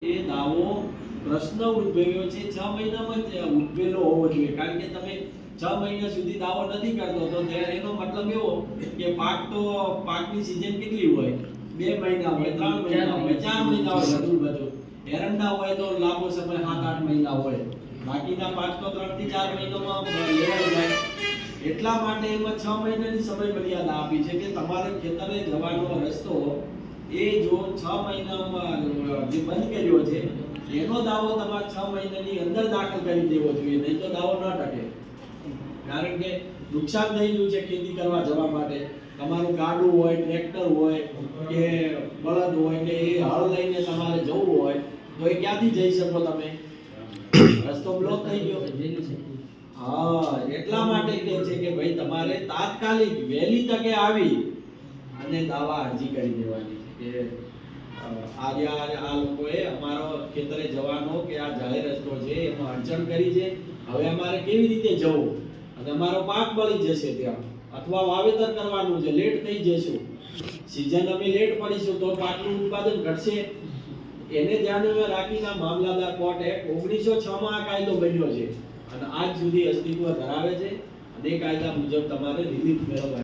એ દાવો પ્રશ્ન ઉદ્ભવ્યો છે 6 મહિનામાં જ ઉદ્ભવેલો હોવો જોઈએ, કારણ કે તમે 6 મહિના સુધી દાવો નથી કરતો તો એનો મતલબ એવો કે પાકની સીઝન કેટલી હોય, 2 મહિના હોય, 3 મહિના હોય, 4 મહિના હોય, બધું એરંડા હોય તો લાંબો સમય 7-8 મહિના હોય, બાકીના પાક તો 3 થી 4 મહિનામાં લેવાઈ જાય. એટલા માટે એમાં 6 મહિનાની સમય મર્યાદા આપી છે કે તમારે ખેતરે જવાનો રસ્તો એ જો 6 મહિનામાં જે બંધ કર્યો છે એનો દાવો તમારે 6 મહિનાની અંદર દાખલ કરી દેવો જોઈએ, નહીં તો દાવો ન ટકે. કારણ કે નુકસાન થઈ ગયું છે ખેતી કરવા જવા માટે, તમારું ગાડું હોય, ટ્રેક્ટર હોય કે બળદ હોય કે એ હળ લઈને તમારે જવું હોય તો એ ક્યાંથી જઈ શકો તમે? રસ્તો બ્લોક થઈ ગયો. હા, એટલા માટે કહે છે કે ભાઈ તમારે તાત્કાલિક વહેલી તકે આવી અને દાવા અરજી કરી દેવાની કે આ લોકોએ અમારો ખેતરે જવાનો કે આ જાહેર રસ્તો છે એમાં અડચણ કરી છે, હવે અમારે કેવી રીતે જવું અને અમારો પાક બળી જશે ત્યાં, અથવા વાવેતર કરવાનું છે, લેટ થઈ જશું, સીઝન અમે લેટ પડીશું તો પાકનું ઉત્પાદન ઘટશે. એને ધ્યાનમાં રાખીને મામલતદાર કોર્ટ એક્ટ 1906 માં આ કાયદો બન્યો છે અને આજ સુધી અસ્તિત્વ ધરાવે છે અને એ કાયદા મુજબ તમારે રિલીફ મેળવવા